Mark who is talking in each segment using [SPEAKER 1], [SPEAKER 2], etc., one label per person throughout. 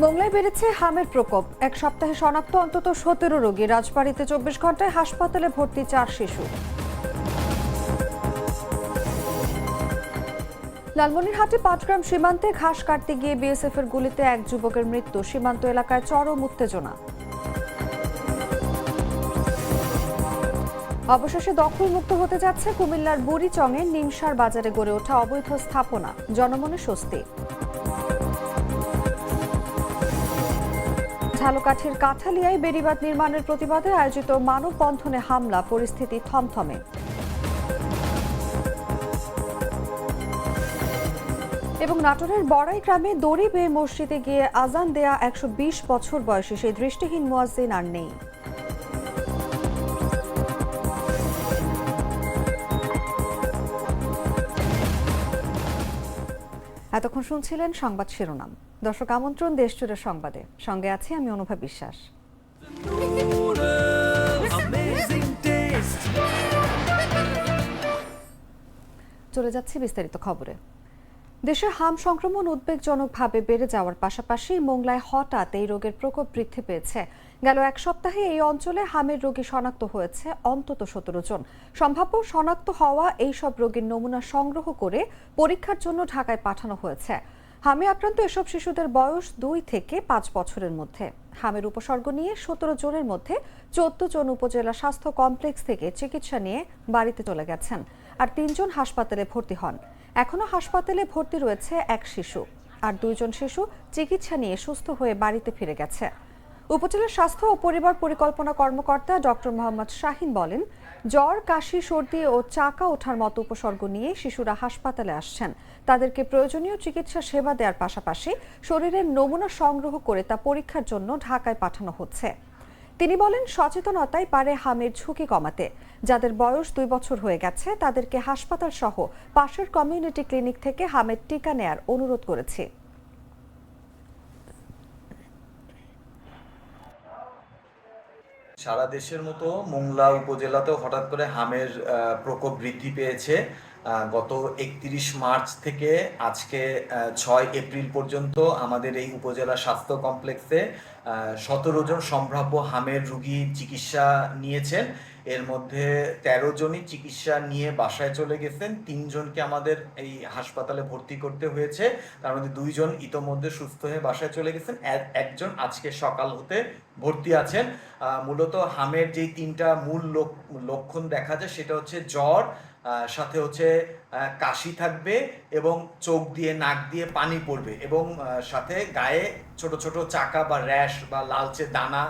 [SPEAKER 1] মোংলায় বেড়েছে হামের প্রকোপ। এক সপ্তাহে শনাক্ত অন্তত 17 রোগী। রাজবাড়ীতে 24 ঘন্টায় হাসপাতালে ভর্তি 4 শিশু। লালমনিরহাটে 5 গ্রাম সীমান্তে ঘাস কাটতে গিয়ে বিএসএফ এর গুলিতে এক যুবকের মৃত্যু। সীমান্ত এলাকায় চরম উত্তেজনা। অবশেষে দখলমুক্ত হতে যাচ্ছে কুমিল্লার বুড়িচংয়ে নিমসার বাজারে গড়ে ওঠা অবৈধ স্থাপনা। জনমনে স্বস্তি। ঝালকাঠির কাঠালিয়ায় বেড়িবাঁধ নির্মাণের প্রতিবাদে আয়োজিত মানববন্ধনে হামলা। পরিস্থিতি থমথমে। এবং নাটোরের বড়াই গ্রামে দড়ি বেয়ে মসজিদে গিয়ে আজান দেয়া 120 বছর বয়সী সেই দৃষ্টিহীন মুয়াজ্জিন আর নেই। এতক্ষণ শুনছিলেন সংবাদ শিরোনাম। দর্শক, আমন্ত্রণ দেশজুড়ে সংবাদে। সঙ্গে আছি আমি অনুভা বিশ্বাস। চলে যাচ্ছি বিস্তারিত খবরে। দেশে হাম সংক্রমণ উদ্বেগজনকভাবে বেড়ে যাওয়ার পাশাপাশি মোংলায় হঠাৎ এই রোগের প্রকোপ বৃদ্ধি পেয়েছে। গেল এক সপ্তাহে এই অঞ্চলে হামের রোগী শনাক্ত হয়েছে অন্তত 17 জন। সম্ভাব্য শনাক্ত হওয়া এই সব রোগীর নমুনা সংগ্রহ করে পরীক্ষার জন্য ঢাকায় পাঠানো হয়েছে। হামে আক্রান্ত এসব শিশুদের বয়স 2 থেকে 5 বছরের মধ্যে। হামের উপসর্গ নিয়ে 17 জনের মধ্যে 14 জন উপজেলা স্বাস্থ্য কমপ্লেক্স থেকে চিকিৎসা নিয়ে বাড়িতে চলে গেছেন, আর 3 জন হাসপাতালে ভর্তি হন। এখনো হাসপাতালে ভর্তি রয়েছে এক শিশু, আর 2 জন শিশু চিকিৎসা নিয়ে সুস্থ হয়ে বাড়িতে ফিরে গেছে। উপজেলা স্বাস্থ্য ও পরিবার পরিকল্পনা কর্মকর্তা ডক্টর মোহাম্মদ শাহিন বলেন, জ্বর, কাশি, সর্দি ও চাকা ওঠার মতো উপসর্গ নিয়ে শিশুরা হাসপাতালে আসছেন। তাদেরকে প্রয়োজনীয় চিকিৎসা সেবা দেওয়ার পাশাপাশি শরীরের নমুনা সংগ্রহ করে তা পরীক্ষার জন্য ঢাকায় পাঠানো হচ্ছে। তিনি বলেন, সচেতনতাই পারে হামের ঝুঁকি কমাতে। যাদের বয়স 2 বছর হয়ে গেছে তাদেরকে হাসপাতাল সহ পাশের কমিউনিটি ক্লিনিক থেকে হামের টিকা নেয়ার অনুরোধ করেছি।
[SPEAKER 2] সারা দেশের মতো মোংলা উপজেলাতেও হঠাৎ করে হামের প্রকোপ বৃদ্ধি পেয়েছে। গত 31 মার্চ থেকে আজকে 6 এপ্রিল পর্যন্ত আমাদের এই উপজেলা স্বাস্থ্য কমপ্লেক্সে 17 জন সম্ভাব্য হামের রোগী চিকিৎসা নিয়েছেন। এর মধ্যে 13 জনই চিকিৎসা নিয়ে বাসায় চলে গেছেন। 3 জনকে আমাদের এই হাসপাতালে ভর্তি করতে হয়েছে। তার মধ্যে 2 জন ইতোমধ্যে সুস্থ হয়ে বাসায় চলে গেছেন। একজন আজকে সকাল হতে ভর্তি আছেন। মূলত হামের যেই 3টা মূল লক্ষণ দেখা যায় সেটা হচ্ছে জ্বর, সাথে হচ্ছে কাশি থাকবে এবং চোখ দিয়ে নাক দিয়ে পানি পড়বে এবং সাথে গায়ে ছোট ছোট চাকা বা র্যাশ বা লালচে দানা।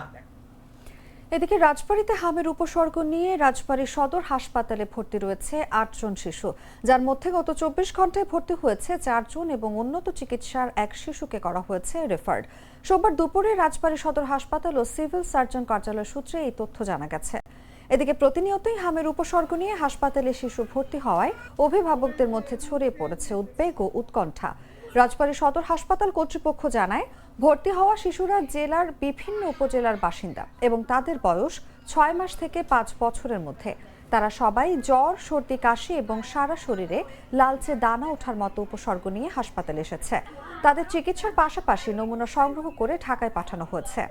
[SPEAKER 1] এদিকে রাজবাড়ীতে হামের উপসর্গ নিয়ে রাজবাড়ী সদর হাসপাতালে ভর্তি রয়েছে 8 জন শিশু, যার মধ্যে গত 24 ঘন্টায় ভর্তি হয়েছে 4 জন এবং উন্নত চিকিৎসার এক শিশুকে করা হয়েছে রেফার্ড। সোমবার দুপুরে রাজবাড়ী সদর হাসপাতাল ও সিভিল সার্জন কার্যালয় সূত্রে এই তথ্য জানা গেছে। এদিকে প্রতিনিয়তই হামের উপসর্গ নিয়ে হাসপাতালে শিশু ভর্তি হওয়ায় অভিভাবকদের মধ্যে ছড়িয়ে পড়েছে উদ্বেগ ও উৎকণ্ঠা। রাজবাড়ী সদর হাসপাতাল কর্তৃপক্ষ জানায়, ভর্তি হওয়া শিশুরা জেলার বিভিন্ন উপজেলার বাসিন্দা এবং তাদের বয়স 6 মাস থেকে 5 বছরের মধ্যে। তারা সবাই জ্বর, সর্দি, কাশি এবং সারা শরীরে লালচে দানা ওঠার মতো উপসর্গ নিয়ে হাসপাতালে এসেছে। তাদের চিকিৎসার পাশাপাশি নমুনা সংগ্রহ করে ঢাকায় পাঠানো হয়েছে।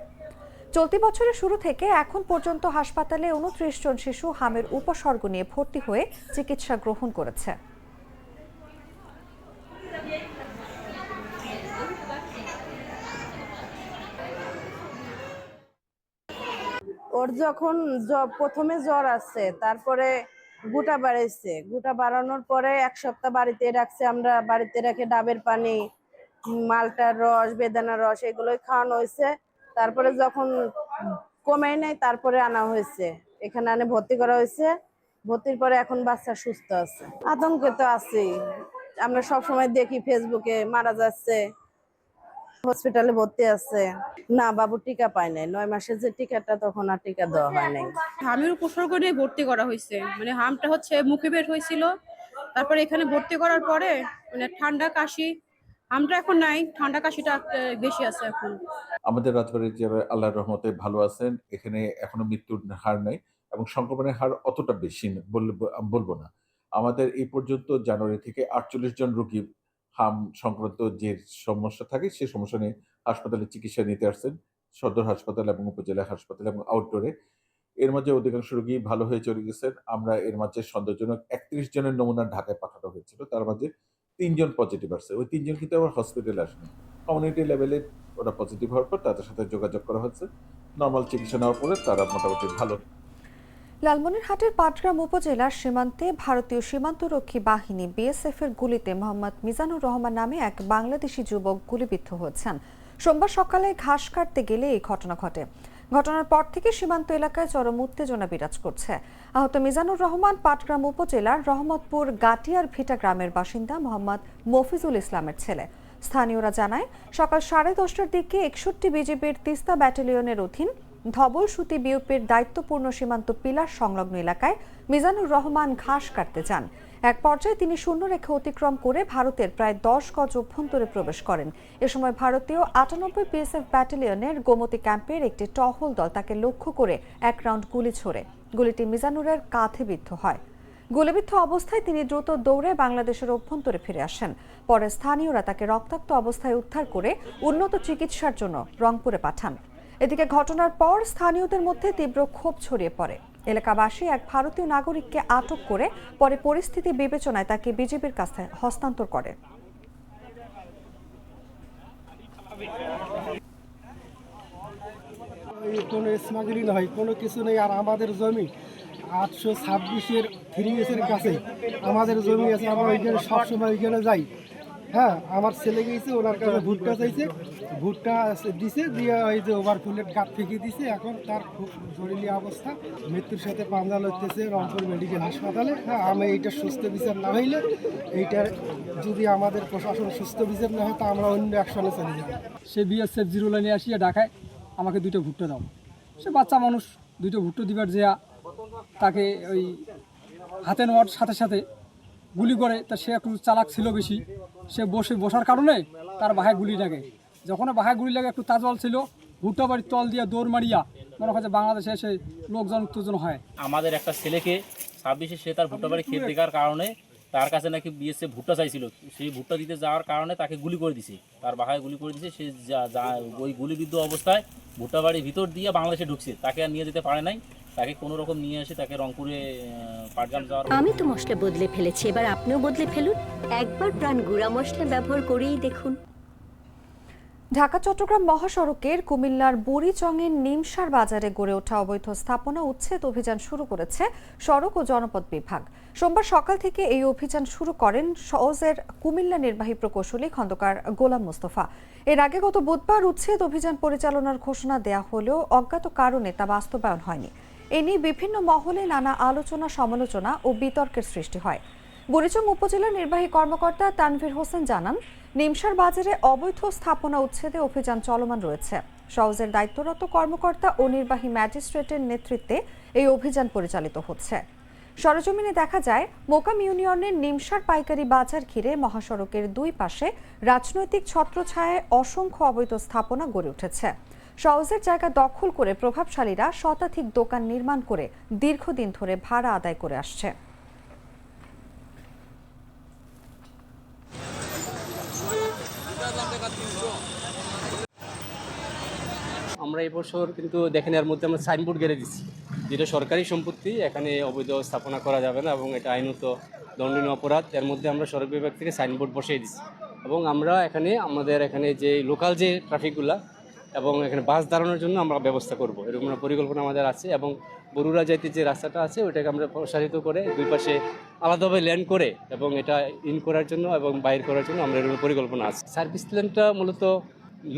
[SPEAKER 1] চলতি বছরের শুরু থেকে এখন পর্যন্ত হাসপাতালে 29 জন শিশু হামের উপসর্গ নিয়ে ভর্তি হয়ে চিকিৎসা গ্রহণ করেছে।
[SPEAKER 3] ওর যখন প্রথমে জ্বর আসছে, তারপরে গুটা বাড়াইছে। গুটা বাড়ানোর পরে 1 সপ্তাহ বাড়িতে রাখছে। আমরা বাড়িতে রেখে ডাবের পানি, মালটার রস, বেদানার রস এগুলোই খাওয়ানো হয়েছে। তারপরে যখন কমে নাই, তারপরে আনা হয়েছে, এখানে আনে ভর্তি করা হয়েছে। ভর্তির পরে এখন বাচ্চা সুস্থ আছে। আতঙ্কে তো আছেই। আমরা সবসময় দেখি ফেসবুকে মারা যাচ্ছে, হসপিটালে ভর্তি আছে। না, বাবু টিকা পায় নাই। 9 মাসের যে টিকাটা, তখন আর টিকা দেওয়া হয় নাই।
[SPEAKER 4] হামের উপসর্গ নিয়ে ভর্তি করা হয়েছে। মানে হামটা হচ্ছে মুখে বের হয়েছিল, তারপরে এখানে ভর্তি করার পরে মানে ঠান্ডা কাশি, হামটা এখন নাই, ঠান্ডা কাশিটা বেশি আছে এখন।
[SPEAKER 5] আমাদের রাজবাড়ীর যে আল্লাহর রহমতে ভালো আছেন, এখানে এখনো মৃত্যুর হার নাই এবং সংক্রমণের হার অতটা বেশি বলবো না। আমাদের এই পর্যন্ত জানুয়ারি থেকে 48 জন রোগী হাম সংক্রান্ত যে সমস্যা থাকে সেই সমস্যা নিয়ে হাসপাতালে চিকিৎসা নিতে আসছেন। সদর হাসপাতাল এবং উপজেলা হাসপাতাল এবং আউটডোরে। এর মাঝে অধিকাংশ রোগী ভালো হয়ে চলে গেছেন। আমরা এর মাঝে সন্দেহজনক ৩১ জনের নমুনা ঢাকায় পাঠানো হয়েছিল। তার মাঝে ৩ জন পজিটিভ আসছে। ওই ৩ জন কিন্তু আবার হসপিটালে আসেনি। কমিউনিটি লেভেলে ওরা পজিটিভ হওয়ার পর তাদের সাথে যোগাযোগ করা হচ্ছে। নরমাল চিকিৎসা নেওয়ার পরে তারা মোটামুটি ভালো।
[SPEAKER 1] লালমনিরহাটের পাটগ্রাম উপজেলার সীমান্তে ভারতীয় সীমান্তরক্ষী বাহিনী বিএসএফ এর গুলিতে মোহাম্মদ মিজানুর রহমান নামে এক বাংলাদেশি যুবক গুলিবিদ্ধ হয়েছেন। সোমবার সকালে ঘাস কাটতে গেলে এই ঘটনা ঘটে। ঘটনার পর থেকে সীমান্ত এলাকায় চরম উত্তেজনা বিরাজ করছে। আহত মিজানুর রহমান পাটগ্রাম উপজেলার রহমতপুর গাটিয়ার ভিটা গ্রামের বাসিন্দা মোহাম্মদ মফিজুল ইসলামের ছেলে। স্থানীয়রা জানায়, সকাল 10:30টার দিকে 61 বিজিবির তিস্তা ব্যাটালিয়নের অধীন ধবলসুতি বিউপির দায়িত্বপূর্ণ সীমান্ত পিলার সংলগ্ন এলাকায় মিজানুর রহমান ঘাস কাটতে যান। এক পর্যায়ে তিনি শূন্যরেখা অতিক্রম করে ভারতের প্রায় 10 গজ অভ্যন্তরে প্রবেশ করেন। এ সময় ভারতীয় 98 বিএসএফ ব্যাটালিয়নের গোমতী ক্যাম্পের একটি টহল দল তাকে লক্ষ্য করে এক রাউন্ড গুলি ছোড়ে। গুলিটি মিজানুরের কাঁধে বিদ্ধ হয়। গুলিবিদ্ধ অবস্থায় তিনি দ্রুত দৌড়ে বাংলাদেশের অভ্যন্তরে ফিরে আসেন। পরে স্থানীয়রা তাকে রক্তাক্ত অবস্থায় উদ্ধার করে উন্নত চিকিৎসার জন্য রংপুরে পাঠান। এদিকে ঘটনার পর স্থানীয়দের মধ্যে তীব্র ক্ষোভ ছড়িয়ে পড়ে। এলাকাবাসী এক ভারতীয় নাগরিককে আটক করে পরে পরিস্থিতি বিবেচনায় তাকে বিজিবির কাছে হস্তান্তর করে।
[SPEAKER 6] কোনো স্মাগলিং হয়, কোনো কিছু নেই। আর আমাদের জমি 826-এর 3S-এর কাছে আমাদের জমি আছে। আমরা ওইখানে সবসময় ওইখানে যাই। হ্যাঁ, আমার ছেলে গিয়েছে, ওনার কাছে ভুট্টা চাইছে, ভুট্টা দিছে, দিয়ে ওই যে ওভারফুলের গাছ ফেঁকে দিছে। এখন তার খুব জরুরি অবস্থা, মৃত্যুর সাথে পাঞ্জা লড়তেছে রংপুর মেডিকেল হাসপাতালে। হ্যাঁ, আমি এইটা সুস্থ বিচার না হইলে, এইটার যদি আমাদের প্রশাসন সুস্থ বিচার না হয়, তা আমরা অন্য অ্যাকশনে চলে যাব।
[SPEAKER 7] সে বিএসএফ জিরো লাইনে আসিয়া ঢাকায় আমাকে 2টা ভুট্টা দাও। সে বাচ্চা মানুষ, 2টা ভুট্টা দিবার যেয়া তাকে ওই হাতে নেওয়ার সাথে সাথে গুলি করে। তা সে একটু চালাক ছিল বেশি, সে বসার কারণে তার বাহায় গুলি লাগে। যখন বাহায় গুলি লাগে একটু তাজল ছিল, ভুট্টা বাড়ির তল দিয়ে দৌড় মারিয়া মনে হয় যে বাংলাদেশে এসে লোকজন উত্তেজন হয়।
[SPEAKER 8] আমাদের একটা ছেলেকে 26-এ সে তার ভুট্টা বাড়ি খেত দেখার কারণে তার কাছে নাকি বিএসএফ ভুট্টা চাইছিল, সেই ভুট্টা দিতে যাওয়ার কারণে তাকে গুলি করে দিছে, তার বাহায় গুলি করে দিছে। সে ওই গুলিবিদ্ধ অবস্থায় ভুট্টা বাড়ির ভিতর দিয়ে বাংলাদেশে ঢুকছে, তাকে আর নিয়ে যেতে পারে নাই। তাকে কোনো রকম নিয়ে এসে তাকে রংপুরে পাটগ্রাম যাওয়ার।
[SPEAKER 9] আমি তো মশলা বদলে ফেলেছি, এবার আপনিও বদলে ফেলুন। একবার প্রাণ গুঁড়া মশলা ব্যবহার করেই দেখুন।
[SPEAKER 1] ঢাকা চট্টগ্রাম মহাসড়কের কুমিল্লার বুড়িচংয়ের নিমসার বাজারে গড়ে ওঠা অবৈধ স্থাপনা উচ্ছেদ অভিযান শুরু করেছে সড়ক ও জনপথ বিভাগ। সোমবার সকাল থেকে এই অভিযান শুরু করেন সওজের কুমিল্লা নির্বাহী প্রকৌশলী খন্দকার গোলাম মোস্তফা। এর আগে গত বুধবার উচ্ছেদ অভিযান পরিচালনার ঘোষণা দেয়া হলেও অজ্ঞাত কারণে তা বাস্তবায়ন হয়নি। এ নিয়ে বিভিন্ন মহলে নানা আলোচনা, সমালোচনা ও বিতর্কের সৃষ্টি হয়। বুড়িচং উপজেলার নির্বাহী কর্মকর্তা তানভীর হোসেন জানান, নিমসার বাজারে অবৈধ স্থাপনা উচ্ছেদে অভিযান চলমান রয়েছে। সওজের দায়িত্বরত কর্মকর্তা ও নির্বাহী ম্যাজিস্ট্রেটের নেতৃত্বে এই অভিযান পরিচালিত হচ্ছে। সরেজমিনে দেখা যায়, মোকাম ইউনিয়নের নিমসার পাইকারি বাজার ঘিরে মহাসড়কের দুই পাশে রাজনৈতিক ছত্রছায়ায় অসংখ্য অবৈধ স্থাপনা গড়ে উঠেছে। সওজের জায়গা দখল করে প্রভাবশালীরা শতাধিক দোকান নির্মাণ করে দীর্ঘদিন ধরে ভাড়া আদায় করে আসছে।
[SPEAKER 10] আমরা এই বছর কিন্তু দেখেন এর মধ্যে আমরা সাইনবোর্ড গেড়ে দিচ্ছি, যেটা সরকারি সম্পত্তি, এখানে অবৈধ স্থাপনা করা যাবে না এবং এটা আইনত দণ্ডনীয় অপরাধ। এর মধ্যে আমরা সড়ক বিভাগ থেকে সাইনবোর্ড বসিয়ে দিচ্ছি এবং আমরা আমাদের এখানে যে লোকাল যে ট্রাফিকগুলা এবং এখানে বাস দাঁড়ানোর জন্য আমরা ব্যবস্থা করব, এরকম পরিকল্পনা আমাদের আছে। এবং বরুড়া যাইতে যে রাস্তাটা আছে ওইটাকে আমরা প্রসারিত করে দুই পাশে আলাদাভাবে ল্যান্ড করে এবং এটা ইন করার জন্য এবং বাইর করার জন্য আমরা এরকম পরিকল্পনা আছে। সার্ভিস লেনটা মূলত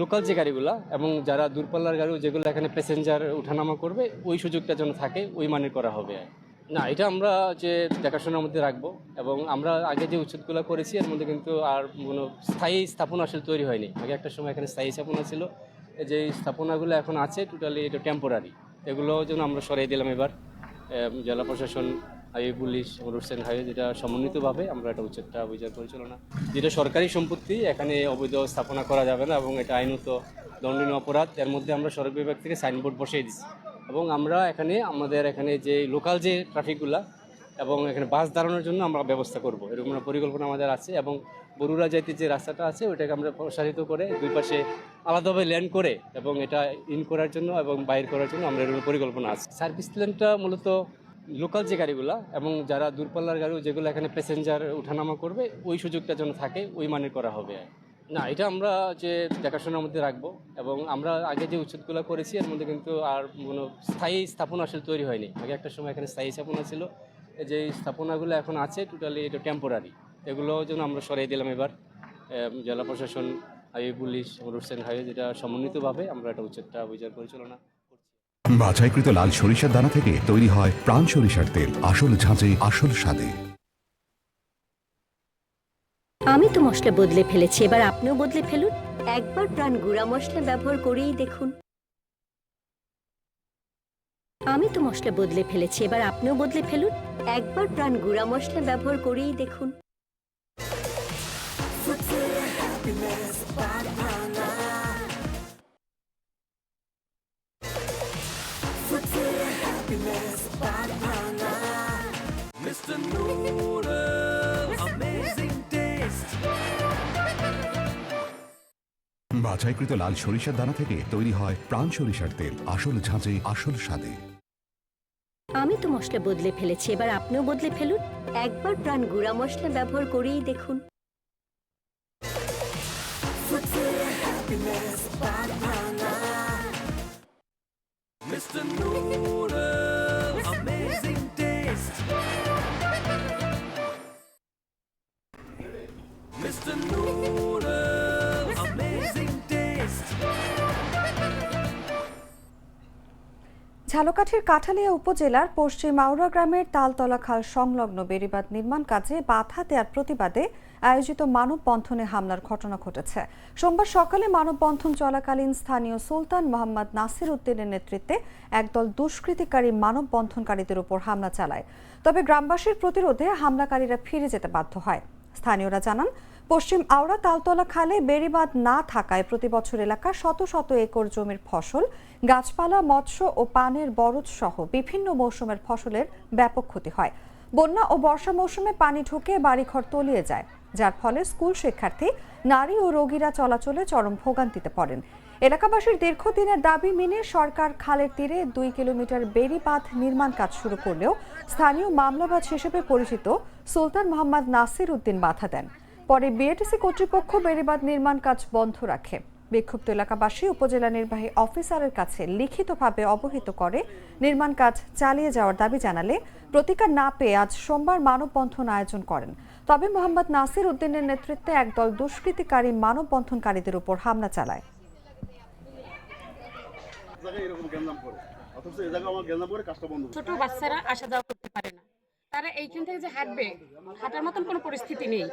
[SPEAKER 10] লোকাল যে গাড়িগুলা এবং যারা দূরপাল্লার গাড়ি যেগুলো এখানে প্যাসেঞ্জার ওঠানামা করবে ওই সুযোগটা যেন থাকে, ওই মানের করা হবে। না, এটা আমরা যে দেখাশোনার মধ্যে রাখবো এবং আমরা আগে যে উচ্ছেদগুলো করেছি এর মধ্যে কিন্তু আর কোনো স্থায়ী স্থাপনা আসলে তৈরি হয়নি। আগে একটা সময় এখানে স্থায়ী স্থাপনা ছিল, যে স্থাপনাগুলো এখন আছে টোটালি এটা টেম্পোরারি, এগুলো যেন আমরা সরিয়ে দিলাম এবার। জেলা প্রশাসন, highway police, road side highway, যেটা সমন্বিতভাবে আমরা এটা উচ্ছেদটা অভিযান পরিচালনা, যেটা সরকারি সম্পত্তি, এখানে অবৈধ স্থাপনা করা যাবে না এবং এটা আইনত দণ্ডনীয় অপরাধ। এর মধ্যে আমরা সড়ক বিভাগ থেকে সাইনবোর্ড বসিয়ে দিচ্ছি এবং আমরা আমাদের এখানে যে লোকাল যে ট্রাফিকগুলা এবং এখানে বাস দাঁড়ানোর জন্য আমরা ব্যবস্থা করব, এরকম পরিকল্পনা আমাদের আছে। এবং বরুড়া যাইতে যে রাস্তাটা আছে ওইটাকে আমরা প্রসারিত করে দুই পাশে আলাদাভাবে ল্যান্ড করে এবং এটা ইন করার জন্য এবং বাইর করার জন্য আমরা এর পরিকল্পনা আছে। সার্ভিস লেনটা মূলত লোকাল যে গাড়িগুলো এবং যারা দূরপাল্লার গাড়ি যেগুলো এখানে প্যাসেঞ্জার ওঠানামা করবে ওই সুযোগটা যেন থাকে ওই মানের করা হবে। না, এটা আমরা যে দেখাশোনার মধ্যে রাখবো এবং আমরা আগে যে উচ্ছেদগুলো করেছি এর মধ্যে কিন্তু আর কোনো স্থায়ী স্থাপনা আসলে তৈরি হয়নি। আগে একটা সময় এখানে স্থায়ী স্থাপনা ছিল, যে স্থাপনাগুলো এখন আছে টোটালি এটা টেম্পোরারি, এগুলো যেন আমরা সরিয়ে দিলাম এবার। জেলা প্রশাসন, highway police, road and highway যেটা সমন্বিতভাবে আমরা এটা উচ্ছেদটা অভিযান পরিচালনা করছি।
[SPEAKER 11] বাছাইকৃত লাল সরিষার দানা থেকে তৈরি হয় প্রাণ সরিষার তেল, আসল ঝাঁঝে আসল স্বাদে।
[SPEAKER 9] আমি তো মশলা বদলে ফেলেছি, এবার আপনিও বদলে ফেলুন। একবার প্রাণ গুঁড়া মশলা ব্যবহার করেই দেখুন। আমি তো মশলা বদলে ফেলেছি, এবার আপনিও বদলে ফেলুন। একবার প্রাণ গুঁড়া মশলা ব্যবহার করেই দেখুন।
[SPEAKER 11] বাছাইকৃত লাল সরিষার দানা থেকে তৈরি হয় প্রাণ সরিষার তেল, আসল ঝাঁঝে আসল স্বাদে।
[SPEAKER 9] আমি তো মশলা বদলে ফেলেছি, এবার আপনিও বদলে ফেলুন। একবার প্রাণ গুঁড়া মশলা ব্যবহার করেই দেখুন।
[SPEAKER 1] ঝালকাঠির কাঠালিয়া উপজেলার পশ্চিম আউড়া গ্রামের তালতলা খাল সংলগ্ন বেড়িবাঁধ নির্মাণ কাজে বাধা দেওয়ার প্রতিবাদে আয়োজিত মানববন্ধনে হামলার ঘটনা ঘটেছে। সোমবার সকালে মানববন্ধন চলাকালীন স্থানীয় সুলতান মোহাম্মদ নাসির উদ্দিনের নেতৃত্বে একদল দুষ্কৃতিকারী মানববন্ধনকারীদের উপর হামলা চালায়। তবে গ্রামবাসীর প্রতিরোধে হামলাকারীরা ফিরে যেতে বাধ্য হয়। স্থানীয়রা জানান, পশ্চিম আউড়া তালতলা খালে বেড়িবাঁধ না থাকায় প্রতি বছর এলাকার শত শত একর জমির ফসল, গাছপালা, মৎস্য ও পানের বরজ সহ বিভিন্ন মৌসুমের ফসলের ব্যাপক ক্ষতি হয়। বন্যা ও বর্ষা মৌসুমে পানি ঢুকে বাড়িঘর তলিয়ে যায়, যার ফলে স্কুল শিক্ষার্থী, নারী ও রোগীরা চলাচলে চরম ভোগান্তিতে পড়েন। এলাকাবাসীর দীর্ঘদিনের দাবি মেনে সরকার খালের তীরে 2 কিলোমিটার বেড়িবাঁধ নির্মাণ কাজ শুরু করলেও স্থানীয় মামলাবাজ হিসেবে পরিচিত সুলতান মোহাম্মদ নাসির উদ্দিন বাধা দেন। পরে বিএটিসি কর্তৃপক্ষ বেড়িবাঁধ নির্মাণ কাজ বন্ধ রাখে। বিক্ষুব্ধ এলাকাবাসী উপজেলা নির্বাহী অফিসারের কাছে লিখিতভাবে অবহিত করে নির্মাণ কাজ চালিয়ে যাওয়ার দাবি জানালে প্রতিকার না পেয়ে আজ সোমবার মানববন্ধন আয়োজন করেন। তবে মোহাম্মদ নাসির উদ্দিনের নেতৃত্বে একদল দুষ্কৃতিকারী মানববন্ধনকারীদের উপর হামলা চালায়।
[SPEAKER 4] ছোট বাচ্চারা আসা যাওয়া করতে পারে না, তারা এইখান থেকে যে হাঁটবে, হাঁটার মতন কোনো পরিস্থিতি নেই।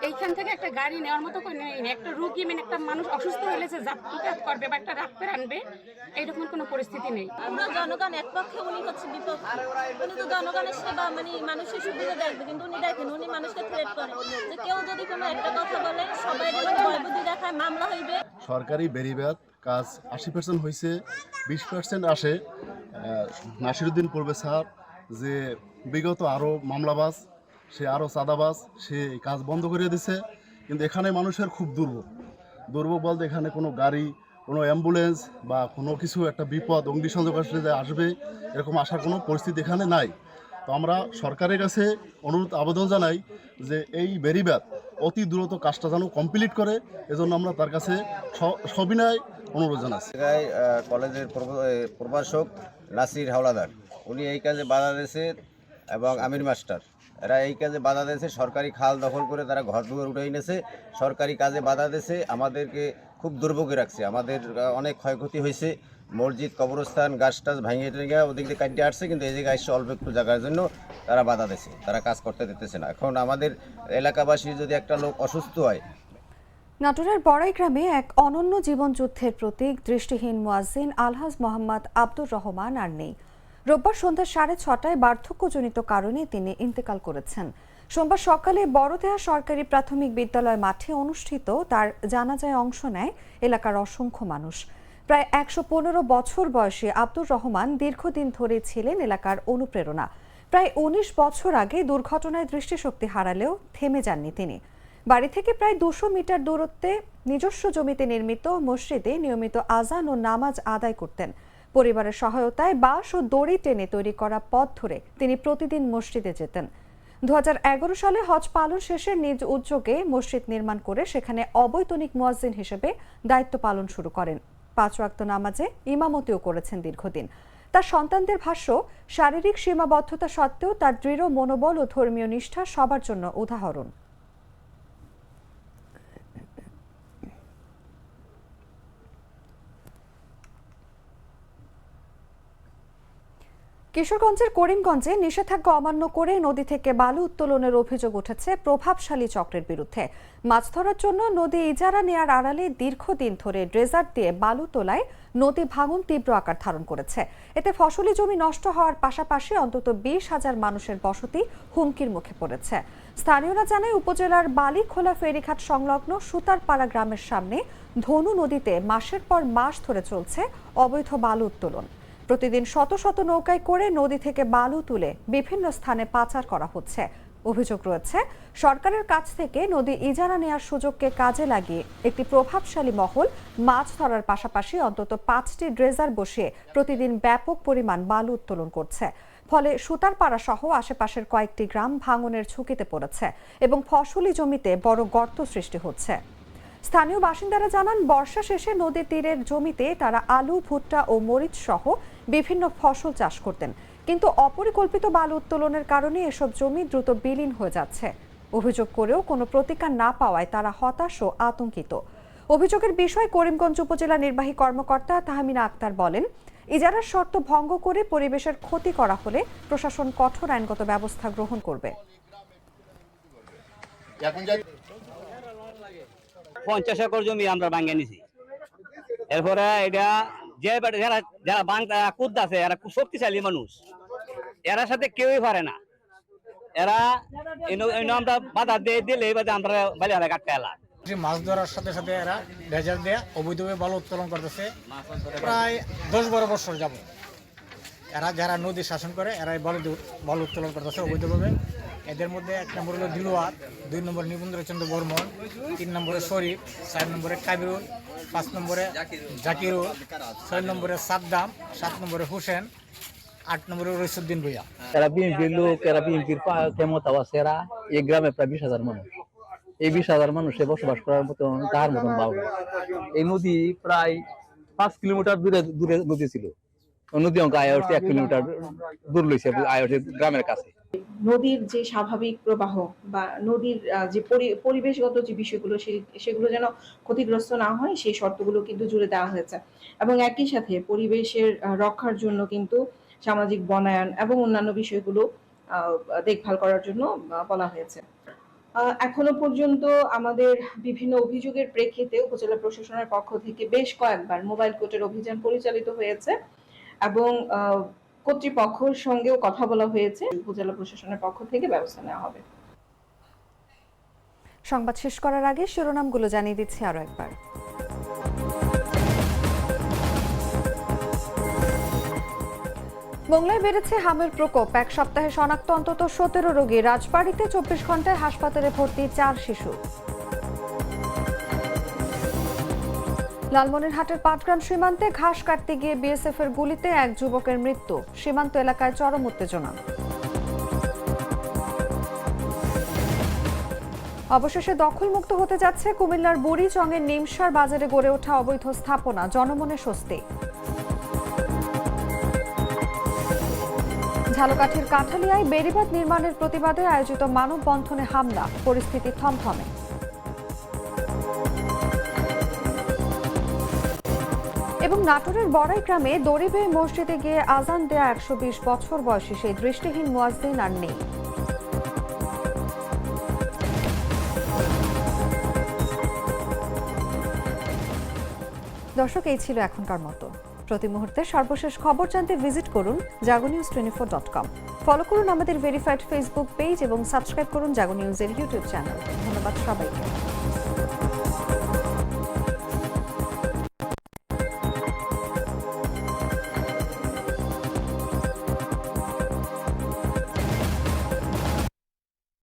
[SPEAKER 4] এইখান থেকে একটা গাড়ি নেওয়ার মতো কোনো নেই। একটা রোগী মানে একটা মানুষ অসুস্থ হলে যে যাতায়াত করবে বা একটা ডাক্তার আনবে, এইরকম কোনো পরিস্থিতি নেই।
[SPEAKER 12] আমরা জনগণ এক পক্ষে, উনি হচ্ছে বিপক্ষে। উনি তো জনগণের সেবা মানে মানুষের সুবিধা দেখবে, কিন্তু উনি দেখেন উনি মানুষকে থ্রেট করে যে কেউ যদি কোনো একটা কথা বলে সবাই ভয়ভীতি দেখায়, মামলা হইবে।
[SPEAKER 13] সরকারি বেড়িবাঁধ কাজ 80% হয়েছে, 20% আসে। নাসিরউদ্দিন পূর্বে স্যার যে বিগত আরও মামলাবাজ, সে আরও চাঁদাবাজ, সে কাজ বন্ধ করে দিছে। কিন্তু এখানে মানুষের খুব দুর্ভোগ বলতে এখানে কোনো গাড়ি, কোনো অ্যাম্বুলেন্স বা কোনো কিছু একটা বিপদ অগ্নিসংযোগ আসলে যে আসবে, এরকম আসার কোনো পরিস্থিতি এখানে নাই। তো আমরা সরকারের কাছে অনুরোধ আবেদন জানাই যে এই বেড়িবাঁধ অতি দ্রুত কাজটা যেন কমপ্লিট করে, এজন্য আমরা তার কাছে সবিনয় অনুরোধ জানাচ্ছি।
[SPEAKER 14] কলেজের প্রভাষক নাসির হাওলাদার, উনি এই কাজে বাধা দিয়েছে এবং আমির মাস্টার, এরা এই কাজে বাধা দিয়েছে। সরকারি খাল দখল করে তারা ঘর দুয়ার উঠে এনেছে, সরকারি কাজে বাধা দিয়েছে, আমাদেরকে খুব দুর্ভোগে রাখছে। আমাদের অনেক ক্ষয়ক্ষতি হয়েছে, মসজিদ, কবরস্থান, গাছ টাছ ভাঙিয়ে টেঙে ওদিক দিয়ে কাটিয়ে আসছে, কিন্তু এই জায়গায় এসে অল্প একটু জায়গার জন্য তারা বাধা দিয়েছে, তারা কাজ করতে দিতেছে না। এখন আমাদের এলাকাবাসী যদি একটা লোক অসুস্থ হয়।
[SPEAKER 1] নাটোরের বড়াই গ্রামে এক অনন্য জীবনযুদ্ধের প্রতীক দৃষ্টিহীন মুয়াজ্জিন আলহাজ মোহাম্মদ আব্দুর রহমান আর নেই। রোববার সন্ধ্যা 6:30টায় বার্ধক্যজনিত কারণে তিনি ইন্তেকাল করেছেন। সোমবার সকালে বড়দেয়া সরকারি প্রাথমিক বিদ্যালয় মাঠে অনুষ্ঠিত তার জানাজায় অংশ নেয় এলাকার অসংখ্য মানুষ। প্রায় 115 বছর বয়সী আব্দুর রহমান দীর্ঘদিন ধরে ছিলেন এলাকার অনুপ্রেরণা। প্রায় 19 বছর আগে দুর্ঘটনায় দৃষ্টিশক্তি হারালেও থেমে যাননি তিনি। বাড়ি থেকে প্রায় 200 মিটার দূরত্বে নিজস্ব জমিতে নির্মিত মসজিদে নিয়মিত আজান ও নামাজ আদায় করতেন। পরিবারের সহায়তায় বাঁশ ও দড়ি টেনে তৈরি করা পথ ধরে তিনি প্রতিদিন মসজিদে যেতেন। 2011 সালে হজ পালন শেষে নিজ উদ্যোগে মসজিদ নির্মাণ করে সেখানে অবৈতনিক মুয়াজ্জিন হিসেবে দায়িত্ব পালন শুরু করেন। 5 ওয়াক্ত নামাজে ইমামতিও করেছেন দীর্ঘদিন। তার সন্তানদের ভাষ্য, শারীরিক সীমাবদ্ধতা সত্ত্বেও তার দৃঢ় মনোবল ও ধর্মীয় নিষ্ঠা সবার জন্য উদাহরণ। কিশোরগঞ্জের করিমগঞ্জে নিষেধাজ্ঞা অমান্য করে নদী থেকে বালু উত্তোলনের অভিযোগ উঠেছে প্রভাবশালী চক্রের বিরুদ্ধে। মাছ ধরার জন্য নদী ইজারা নেয়ার আড়ালে দীর্ঘদিন ধরে ড্রেজার দিয়ে বালু তোলায় নদী ভাঙন তীব্র আকার ধারণ করেছে। এতে ফসলি জমি নষ্ট হওয়ার পাশাপাশি অন্তত 20,000 মানুষের বসতি হুমকির মুখে পড়েছে। স্থানীয়রা জানায়, উপজেলার বালিখোলা ফেরিঘাট সংলগ্ন সুতারপাড়া গ্রামের সামনে ধনু নদীতে মাসের পর মাস ধরে চলছে অবৈধ বালু উত্তোলন। প্রতিদিন শত শত নৌকায় করে নদী থেকে বালু তুলে বিভিন্ন স্থানে পাচার করা হচ্ছে। অভিযোগ রয়েছে, সরকারের কাছ থেকে নদী ইজারা নেওয়ার সুযোগকে কাজে লাগিয়ে একটি প্রভাবশালী মহল মাছ ধরার পাশাপাশি অন্তত 5টি ড্রেজার বসিয়ে প্রতিদিন ব্যাপক পরিমাণ বালু উত্তোলন করছে। ফলে সুতারপাড়া সহ আশেপাশের কয়েকটি গ্রাম ভাঙনের ঝুঁকিতে পড়েছে এবং ফসলি জমিতে বড় গর্ত সৃষ্টি হচ্ছে। স্থানীয় বাসিন্দারা জানান, বর্ষা শেষে নদীর তীরের জমিতে তারা আলু, ভুট্টা ও মরিচ সহ বিভিন্ন ফসল চাষ করতেন, কিন্তু অপরিকল্পিত বালু উত্তোলনের কারণে এসব জমি দ্রুত বিলীন হয়ে যাচ্ছে। অভিযোগ করেও কোনো প্রতিকার না পাওয়ায় তারা হতাশ ও আতঙ্কিত। অভিযোগের বিষয়ে করিমগঞ্জ উপজেলা নির্বাহী কর্মকর্তা তাহমিনা আক্তার বলেন, ইজারার শর্ত ভঙ্গ করে পরিবেশের ক্ষতি করা হলে প্রশাসন কঠোর আইনগত ব্যবস্থা গ্রহণ করবে।
[SPEAKER 15] 50 একর জমি আমরা ভাঙিয়ে নিছি। এরপরে এটা যারা যারা বাংলা কুদ আছে, এরা খুব শক্তিশালী মানুষ, এরা সাথে কেউই পারে না। এরা আমরা বাধা দিয়ে দিলে আমরা বাজারে কাটতে এলাম।
[SPEAKER 16] মাছ ধরার সাথে সাথে এরা ড্রেজার দিয়ে অবৈধভাবে বালু উত্তোলন করতেছে প্রায় 10-12 বছর যাব। এরা যারা নদী শাসন করে এরাই বালু উত্তোলন করতেছে অবৈধভাবে। এদের মধ্যে 1 নম্বর হলো দিলওয়ার, 2 নম্বর নিবন্ধচন্দ্র বর্মন, 3 নম্বরে শরীফ, 4 নম্বরে কাবিরুল, 5 নম্বরে জাকিরুল, 6 নম্বরে সাদ্দাম, 7 নম্বরে হোসেন, 8 নম্বরে রইসুদ্দিন ভুইয়া।
[SPEAKER 17] এরা বিএনপির লোক, এরা বিএনপির ক্ষমতা আছে। এরা এই গ্রামে প্রায় 20,000 মানুষ। এই 20,000 মানুষে বসবাস করার মতো তার মতন বাউল। এই নদী প্রায় 5 কিলোমিটার দূরে নদী ছিল। নদী অঙ্ক আয় হচ্ছে 1 কিলোমিটার দূর লইছে আয় হচ্ছে গ্রামের কাছে।
[SPEAKER 18] নদীর যে স্বাভাবিক প্রবাহ বা নদীর যে পরিবেশগত যে বিষয়গুলো সেগুলো যেন ক্ষতিগ্রস্ত না হয় সেই শর্তগুলো কিন্তু জুড়ে দেওয়া হয়েছে এবং একই সাথে পরিবেশের রক্ষার জন্য কিন্তু সামাজিক বনায়ন এবং অন্যান্য বিষয়গুলো দেখভাল করার জন্য বলা হয়েছে। এখনো পর্যন্ত আমাদের বিভিন্ন অভিযোগের প্রেক্ষিতে উপজেলা প্রশাসনের পক্ষ থেকে বেশ কয়েকবার মোবাইল কোর্টের অভিযান পরিচালিত হয়েছে এবং কর্তৃপক্ষের সঙ্গেও কথা বলা হয়েছে। উপজেলা প্রশাসনের পক্ষ থেকে ব্যবস্থা নেওয়া হবে।
[SPEAKER 1] সংবাদ শেষ করার আগে শিরোনামগুলো জানিয়ে দিচ্ছি আরো একবার। মোংলায় বেড়েছে হামের প্রকোপ। 1 সপ্তাহে শনাক্ত অন্তত 17 রোগী। রাজবাড়ীতে 24 ঘন্টায় হাসপাতালে ভর্তি 4 শিশু। লালমনিরহাটের পাটগ্রাম সীমান্তে ঘাস কাটতে গিয়ে বিএসএফ এর গুলিতে এক যুবকের মৃত্যু। সীমান্ত এলাকায় চরম উত্তেজনা। অবশেষে দখলমুক্ত হতে যাচ্ছে কুমিল্লার বুড়িচংয়ের নিমসার বাজারে গড়ে ওঠা অবৈধ স্থাপনা। জনমনে স্বস্তি। ঝালকাঠির কাঠালিয়ায় বেড়িবাঁধ নির্মাণের প্রতিবাদে আয়োজিত মানববন্ধনে হামলা। পরিস্থিতি থমথমে। এবং নাটোরের বড়াই গ্রামে দড়ি বেয়ে মসজিদে গিয়ে আজান দেয়া 120 বছর বয়সী সেই দৃষ্টিহীন মুয়াজ্জিন আর নেই। দর্শক, এই ছিল এখনকার মতো। প্রতি মুহূর্তে সর্বশেষ খবর জানতে ভিজিট করুন jagonews24.com। ফলো করুন আমাদের ভেরিফাইড ফেসবুক পেজ এবং সাবস্ক্রাইব করুন জাগো নিউজের ইউটিউব চ্যানেল। ধন্যবাদ সবাইকে।